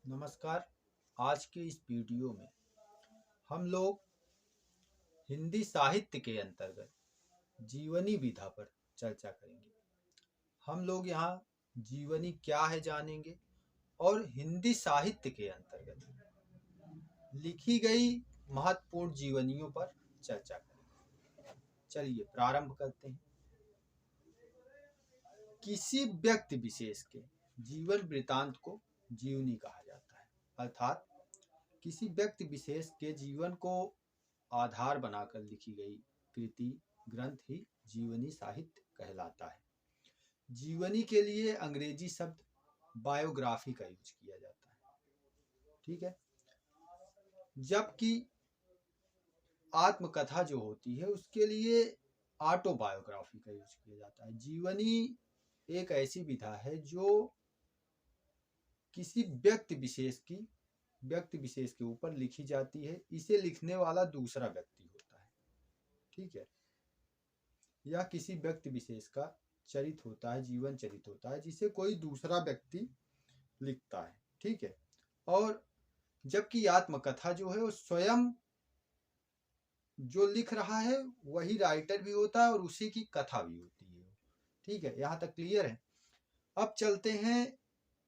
नमस्कार। आज के इस वीडियो में हम लोग हिंदी साहित्य के अंतर्गत जीवनी विधा पर चर्चा करेंगे। हम लोग यहाँ जीवनी क्या है जानेंगे और हिंदी साहित्य के अंतर्गत लिखी गई महत्वपूर्ण जीवनियों पर चर्चा करेंगे। चलिए प्रारंभ करते हैं। किसी व्यक्ति विशेष के जीवन वृतांत को जीवनी कहा जाता है, अर्थात किसी व्यक्ति विशेष के जीवन को आधार बनाकर लिखी गई कृति ग्रंथ ही जीवनी साहित्य कहलाता है। जीवनी के लिए अंग्रेजी शब्द बायोग्राफी का यूज किया जाता है, ठीक है। जबकि आत्मकथा जो होती है उसके लिए ऑटोबायोग्राफी का यूज किया जाता है। जीवनी एक ऐसी विधा है जो किसी व्यक्ति विशेष के ऊपर लिखी जाती है। इसे लिखने वाला दूसरा व्यक्ति होता है, ठीक है। यह किसी व्यक्ति विशेष का चरित होता है, जीवन चरित होता है, जिसे कोई दूसरा व्यक्ति लिखता है, ठीक है। और जबकि आत्मकथा जो है वो स्वयं जो लिख रहा है वही राइटर भी होता है और उसी की कथा भी होती है, ठीक है। यहाँ तक क्लियर है। अब चलते हैं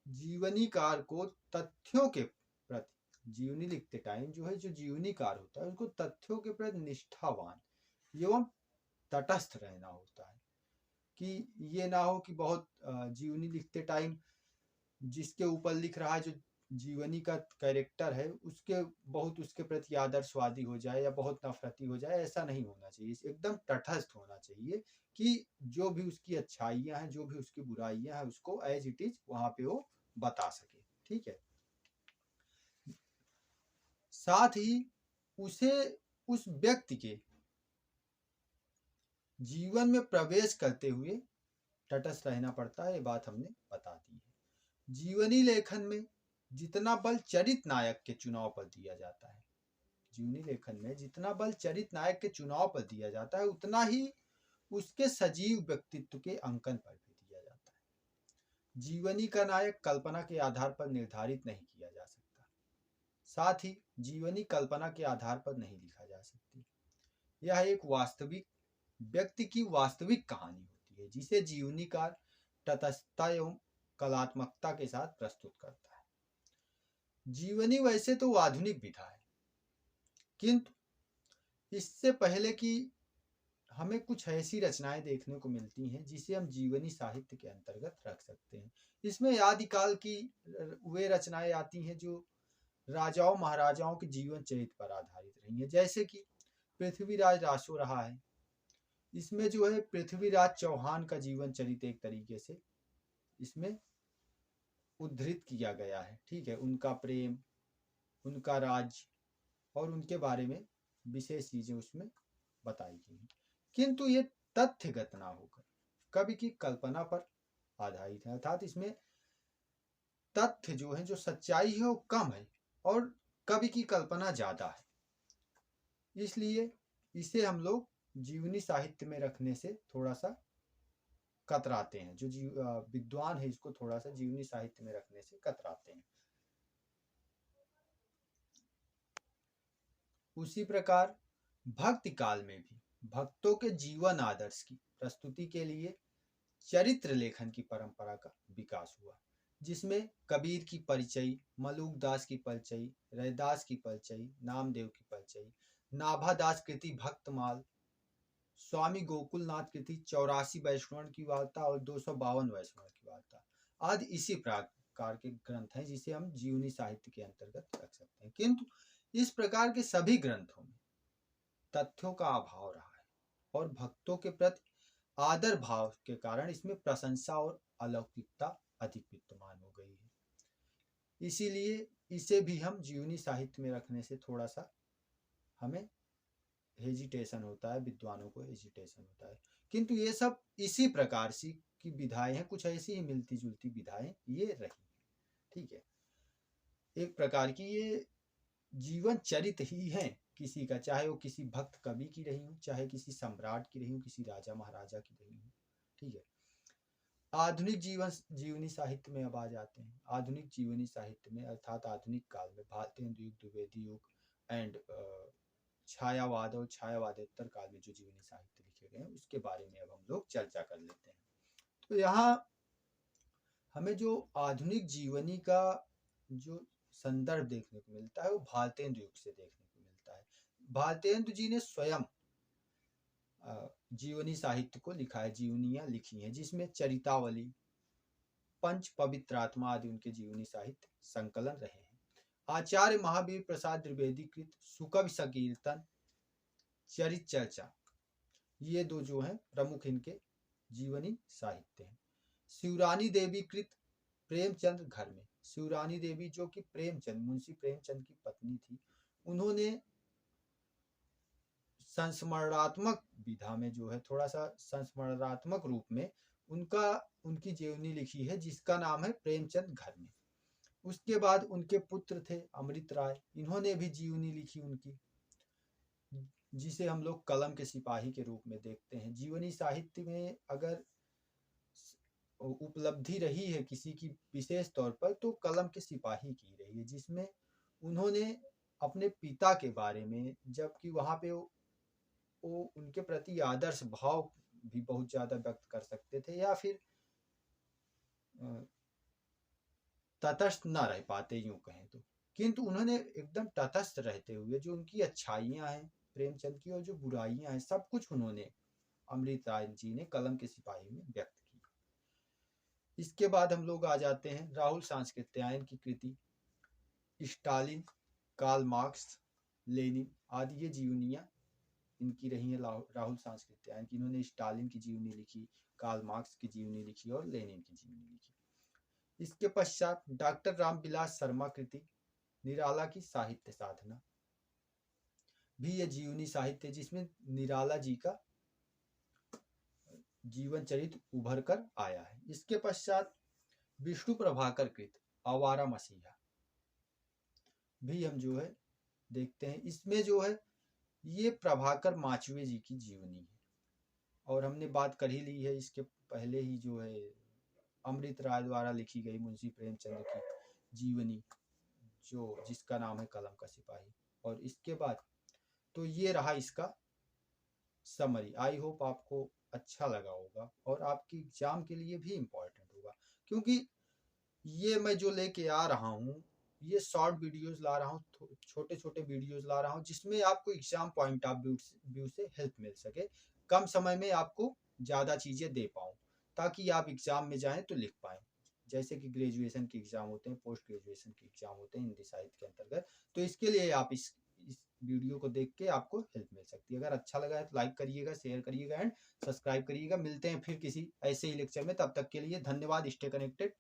जीवनीकार को तथ्यों के प्रति, जीवनी लिखते टाइम जो है जो जीवनीकार होता है उसको तथ्यों के प्रति निष्ठावान एवं तटस्थ रहना होता है। कि ये ना हो कि बहुत जीवनी लिखते टाइम जिसके ऊपर लिख रहा है, जो जीवनी का कैरेक्टर है, उसके प्रति आदर्शवादी हो जाए या बहुत नफरती हो जाए, ऐसा नहीं होना चाहिए। एकदम तटस्थ होना चाहिए कि जो भी उसकी अच्छाइयां हैं, जो भी उसकी बुराइयां हैं, उसको एज इट इज वहां पे वो बता सके, ठीक है। साथ ही उसे उस व्यक्ति के जीवन में प्रवेश करते हुए तटस्थ रहना पड़ता है। ये बात हमने बता दी है। जीवनी लेखन में जितना बल चरित नायक के चुनाव पर दिया जाता है, जीवनी लेखन में जितना बल चरित नायक के चुनाव पर दिया जाता है, उतना ही उसके सजीव व्यक्तित्व के अंकन पर भी दिया जाता है। जीवनी का नायक कल्पना के आधार पर निर्धारित नहीं किया जा सकता। साथ ही जीवनी कल्पना के आधार पर नहीं लिखा जा सकती। यह एक वास्तविक व्यक्ति की वास्तविक कहानी होती है, जिसे जीवनीकार तटस्थता एवं कलात्मकता के साथ प्रस्तुत करता है। जीवनी वैसे तो आधुनिक विधा है, किंतु इससे पहले कि हमें कुछ ऐसी रचनाएं देखने को मिलती हैं जिसे हम जीवनी साहित्य के अंतर्गत रख सकते हैं। इसमें आदिकाल की वे रचनाएं आती हैं जो राजाओं महाराजाओं के जीवन चरित्र पर आधारित रही हैं, जैसे कि पृथ्वीराज रासोरहा है। इसमें जो है पृथ्वीराज चौहान का जीवन चरित्र एक तरीके से इसमें उद्धृत किया गया है, ठीक है। उनका प्रेम, उनका राज और उनके बारे में विशेष चीजें उसमें बताई गई हैं, किंतु ये तथ्यगत ना होकर कवि की कल्पना पर आधारित है। अर्थात इसमें तथ्य जो है, जो सच्चाई है वो कम है और कवि की कल्पना ज्यादा है। इसलिए इसे हम लोग जीवनी साहित्य में रखने से थोड़ा सा कतराते हैं। जो विद्वान है इसको थोड़ा सा जीवनी साहित्य में रखने से कतराते हैं। उसी प्रकार भक्ति काल में भी भक्तों के जीवन आदर्श की प्रस्तुति के लिए चरित्र लेखन की परंपरा का विकास हुआ, जिसमें कबीर की परिचय, मलूक दास की परिचय, रैदास की परिचय, नामदेव की परिचय, नाभादास कृति भक्तमाल, स्वामी गोकुलनाथ कृति 84 वैष्णव की वार्ता और 252 वैष्णव की वार्ता आदि इसी प्रकार के ग्रंथ हैं जिसे हम जीवनी साहित्य के अंतर्गत रख सकते हैं। किंतु इस प्रकार के सभी ग्रंथों में तथ्यों का अभाव रहा है और भक्तों के प्रति आदर भाव के कारण इसमें प्रशंसा और अलौकिकता अधिक विद्यमान हो गई है। इसीलिए इसे भी हम जीवनी साहित्य में रखने से थोड़ा सा हमें हेजिटेशन होता है, विद्वानों को हेजिटेशन होता है। किंतु ये सब इसी प्रकार से की विधाएं हैं, कुछ ऐसी ही मिलती जुलती विधाएं ये रही, ठीक है। एक प्रकार की ये जीवन चरित ही है किसी का, चाहे वो किसी भक्त कवि की रही हो, चाहे किसी सम्राट की रही हो, किसी राजा महाराजा की रही हो, ठीक है। आधुनिक जीवनी साहित्य में अब आ जाते हैं। आधुनिक जीवनी साहित्य में अर्थात आधुनिक काल में भारतेंदु युग, द्विवेदी युग एंड छायावाद और छायावादेतर काल में जो जीवनी साहित्य लिखे गए हैं उसके बारे में अब हम लोग चर्चा कर लेते हैं। तो यहाँ हमें जो आधुनिक जीवनी का जो संदर्भ देखने को मिलता है वो भारतेंदु युग से देखने को मिलता है। भारतेंदु जी ने स्वयं जीवनी साहित्य को लिखा है, जीवनियां लिखी हैं, जिसमें चरितावली, पंच पवित्रात्मा आदि उनके जीवनी साहित्य संकलन रहे हैं। आचार्य महावीर प्रसाद द्विवेदी कृत सुकवि संकीर्तन, चरित चर्चा, ये दो जो हैं प्रमुख इनके जीवनी साहित्य हैं। शिवरानी देवी कृत प्रेमचंद घर में, शिवरानी देवी जो कि प्रेमचंद, मुंशी प्रेमचंद की पत्नी थी, उन्होंने संस्मरणात्मक विधा में जो है थोड़ा सा संस्मरणात्मक रूप में उनकी जीवनी लिखी है, जिसका नाम है प्रेमचंद घर में। उसके बाद उनके पुत्र थे अमृत राय, इन्होंने भी जीवनी लिखी उनकी, जिसे हम लोग कलम के सिपाही के रूप में देखते हैं। जीवनी साहित्य में अगर उपलब्धि रही है किसी की विशेष तौर पर तो कलम के सिपाही की रही है, जिसमें उन्होंने अपने पिता के बारे में, जबकि वहां पे वो उनके प्रति आदर्श भाव भी बहुत ज्यादा व्यक्त कर सकते थे या फिर तटस्थ न रह पाते यूं कहें तो, किंतु उन्होंने एकदम तटस्थ रहते हुए जो उनकी अच्छाइयां हैं प्रेमचंद की और जो बुराइयां हैं सब कुछ उन्होंने अमृत राय जी ने कलम के सिपाही में व्यक्त की। इसके बाद हम लोग आ जाते हैं राहुल सांस्कृत्यायन की कृति, स्टालिन, कार्ल मार्क्स, लेनिन आदि ये जीवनियां इनकी रही है। राहुल सांस्कृत्यायन की, इन्होंने स्टालिन की जीवनी लिखी, कार्ल मार्क्स की जीवनी लिखी और लेनिन की जीवनी लिखी। इसके पश्चात डॉक्टर रामविलास शर्मा कृति निराला की साहित्य साधना, भी ये जीवनी साहित्य जिसमें निराला जी का जीवन चरित्र उभर कर आया है। इसके पश्चात विष्णु प्रभाकर कृत आवारा मसीहा भी हम जो है देखते हैं। इसमें जो है ये प्रभाकर माचवे जी की जीवनी है, और हमने बात कर ही ली है इसके पहले ही जो है अमृत राय द्वारा लिखी गई मुंशी प्रेमचंद की जीवनी जो जिसका नाम है कलम का सिपाही। और इसके बाद तो ये रहा इसका समरी। आई होप आपको अच्छा लगा होगा और आपकी एग्जाम के लिए भी इम्पोर्टेंट होगा, क्योंकि ये मैं जो लेके आ रहा हूँ ये शॉर्ट वीडियोस ला रहा हूँ, छोटे छोटे वीडियोस ला रहा हूँ, जिसमें आपको एग्जाम पॉइंट ऑफ व्यू से हेल्प मिल सके, कम समय में आपको ज़्यादा चीज़ें दे पाऊँ ताकि आप एग्जाम में जाएं तो लिख पाएँ। जैसे कि ग्रेजुएशन के एग्जाम होते हैं, पोस्ट ग्रेजुएशन के एग्जाम होते हैं हिंदी साहित्य के अंतर्गत, तो इसके लिए आप इस वीडियो को देख के आपको हेल्प मिल सकती है। अगर अच्छा लगा है तो लाइक करिएगा, शेयर करिएगा एंड सब्सक्राइब करिएगा। मिलते हैं फिर किसी ऐसे ही लेक्चर में, तब तक के लिए धन्यवाद। Stay connected.